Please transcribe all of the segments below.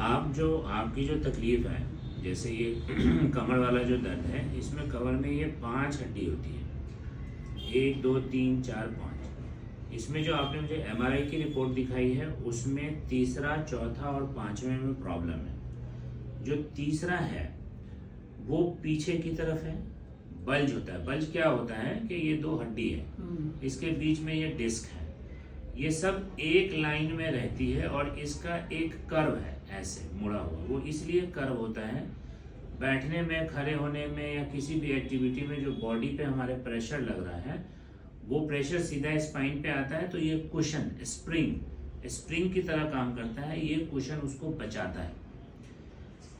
आपकी जो तकलीफ है, जैसे ये कमर वाला जो दर्द है, इसमें कमर में ये 5 हड्डी होती है, 1 2 3 4 5। इसमें जो आपने मुझे MRI की रिपोर्ट दिखाई है, उसमें तीसरा, चौथा और 5वें में प्रॉब्लम है। जो तीसरा है वो पीछे की तरफ है, बल्ज होता है। बल्ज क्या होता है कि ये 2 हड्डी है, इसके बीच में ये डिस्क है, ये सब एक लाइन में रहती है और इसका एक कर्व है ऐसे मुड़ा हुआ। वो इसलिए कर्व होता है, बैठने में, खड़े होने में या किसी भी एक्टिविटी में जो बॉडी पे हमारे प्रेशर लग रहा है, वो प्रेशर सीधा स्पाइन पे आता है, तो ये कुशन स्प्रिंग की तरह काम करता है। ये कुशन उसको बचाता है।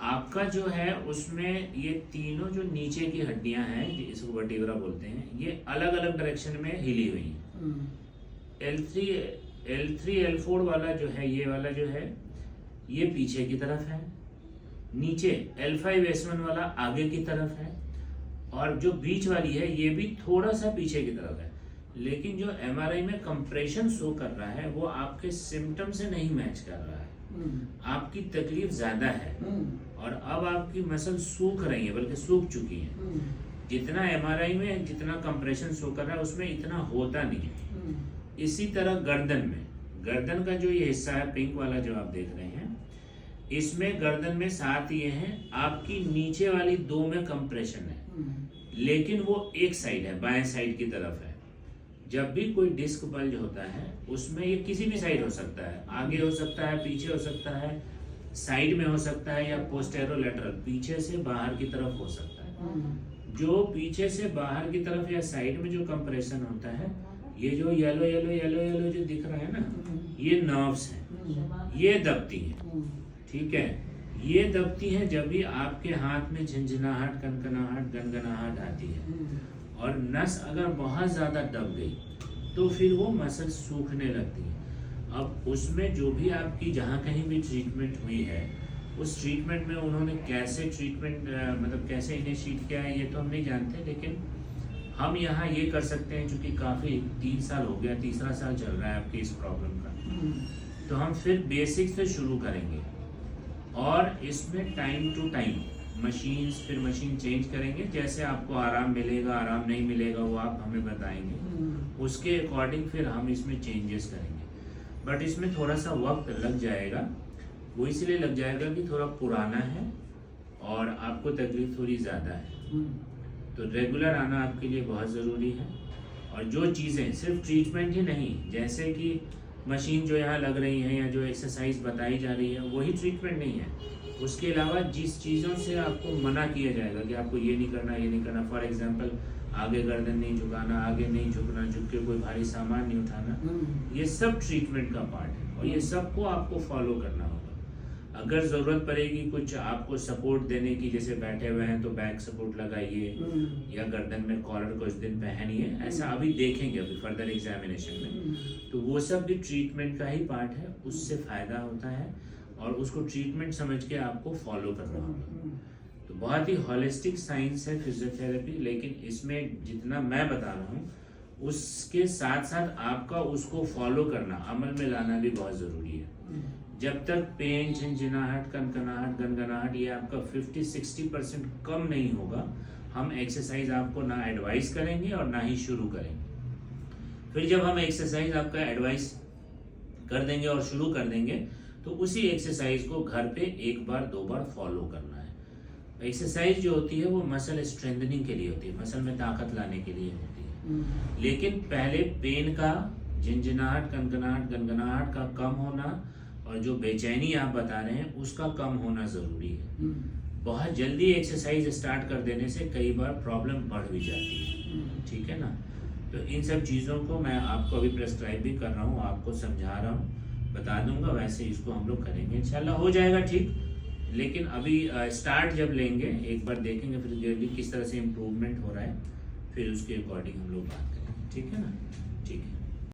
आपका जो है उसमें ये तीनों जो नीचे की हड्डियां हैं, इसको वर्टिब्रा बोलते हैं, ये अलग अलग डायरेक्शन में हिली हुई हैं। L3 L4 वाला जो है, ये वाला जो है, ये पीछे की तरफ है। नीचे L5 S1 वाला आगे की तरफ है, और जो बीच वाली है ये भी थोड़ा सा पीछे की तरफ है। लेकिन जो MRI में कंप्रेशन शो कर रहा है वो आपके सिम्टम से नहीं मैच कर रहा है। आपकी तकलीफ ज्यादा है और अब आपकी मसल सूख रही है, बल्कि सूख चुकी है। जितना MRI में जितना कंप्रेशन शो कर रहा है उसमें इतना होता नहीं है। इसी तरह गर्दन का जो ये हिस्सा है, पिंक वाला जो आप देख रहे हैं, इसमें गर्दन में 7 ये हैं, आपकी नीचे वाली 2 में कंप्रेशन है, लेकिन वो एक साइड है, बाएं साइड की तरफ है। जब भी कोई डिस्क बल्ज होता है उसमें ये किसी भी साइड हो सकता है, आगे हो सकता है, पीछे हो सकता है, साइड में हो सकता है, या पोस्टेरोलेटरल, पीछे से बाहर की तरफ हो सकता है। जो पीछे से बाहर की तरफ या साइड में जो कंप्रेशन होता है, ये जो येलो येलो येलो येलो जो दिख रहा है ना, ये नर्व्स हैं, ये दबती हैं। ठीक है, ये दबती हैं जब भी आपके हाथ में झंझनाहट, कनकनाहट, गनगनाहट आती है, और नस अगर बहुत ज्यादा दब गई तो फिर वो मसल सूखने लगती है। अब उसमें जो भी आपकी जहाँ कहीं भी ट्रीटमेंट हुई है, उस ट्रीटमेंट में उन्होंने कैसे ट्रीटमेंट मतलब कैसे इनिशिएट किया है ये तो हम नहीं जानते, लेकिन हम यहाँ ये कर सकते हैं, क्योंकि काफ़ी 3 साल हो गया, तीसरा साल चल रहा है आपकी इस प्रॉब्लम का, तो हम फिर बेसिक से शुरू करेंगे और इसमें टाइम टू टाइम फिर मशीन चेंज करेंगे। जैसे आपको आराम मिलेगा, आराम नहीं मिलेगा, वो आप हमें बताएंगे, उसके अकॉर्डिंग फिर हम इसमें चेंजेस करेंगे। बट इसमें थोड़ा सा वक्त लग जाएगा। वो इसलिए लग जाएगा कि थोड़ा पुराना है और आपको तकलीफ थोड़ी ज़्यादा है, तो रेगुलर आना आपके लिए बहुत ज़रूरी है। और जो चीज़ें, सिर्फ ट्रीटमेंट ही नहीं, जैसे कि मशीन जो यहाँ लग रही है या जो एक्सरसाइज बताई जा रही है, वही ट्रीटमेंट नहीं है। उसके अलावा जिस चीज़ों से आपको मना किया जाएगा कि आपको ये नहीं करना, ये नहीं करना, फॉर एग्जांपल आगे गर्दन नहीं झुकाना, आगे नहीं झुकना, झुक के कोई भारी सामान नहीं उठाना, ये सब ट्रीटमेंट का पार्ट है और ये सबको आपको फॉलो करना होगा। अगर ज़रूरत पड़ेगी कुछ आपको सपोर्ट देने की, जैसे बैठे हुए हैं तो बैक सपोर्ट लगाइए या गर्दन में कॉलर कुछ दिन पहनिए, ऐसा अभी देखेंगे अभी फर्दर एग्जामिनेशन में, तो वो सब भी ट्रीटमेंट का ही पार्ट है। उससे फ़ायदा होता है और उसको ट्रीटमेंट समझ के आपको फॉलो करना होगा। तो बहुत ही हॉलिस्टिक साइंस है फिजियोथेरेपी, लेकिन इसमें जितना मैं बता रहा हूँ उसके साथ साथ आपका उसको फॉलो करना, अमल में लाना भी बहुत ज़रूरी है। जब तक पेन, झंझनाहट, कनकनाहट, गनगनाहट ये आपका 50-60% कम नहीं होगा, हम एक्सरसाइज आपको ना एडवाइस करेंगे और ना ही शुरू करेंगे। फिर जब हम एक्सरसाइज आपका एडवाइस कर देंगे और शुरू कर देंगे, तो उसी एक्सरसाइज को घर पे 1 बार 2 बार फॉलो करना है। एक्सरसाइज जो होती है वो मसल स्ट्रेंथनिंग के लिए होती है, मसल में ताकत लाने के लिए होती है। लेकिन पहले पेन का, झंझनाहट, कनकनाहट, गनगनाहट का कम होना और जो बेचैनी आप बता रहे हैं उसका कम होना ज़रूरी है। बहुत जल्दी एक्सरसाइज स्टार्ट कर देने से कई बार प्रॉब्लम बढ़ भी जाती है। ठीक है ना, तो इन सब चीज़ों को मैं आपको अभी प्रेस्क्राइब भी कर रहा हूँ, आपको समझा रहा हूँ, बता दूंगा, वैसे इसको हम लोग करेंगे, इंशाल्लाह हो जाएगा ठीक। लेकिन अभी स्टार्ट जब लेंगे, एक बार देखेंगे फिर किस तरह से इम्प्रूवमेंट हो रहा है, फिर उसके अकॉर्डिंग हम लोग बात करेंगे। ठीक है ना, ठीक है।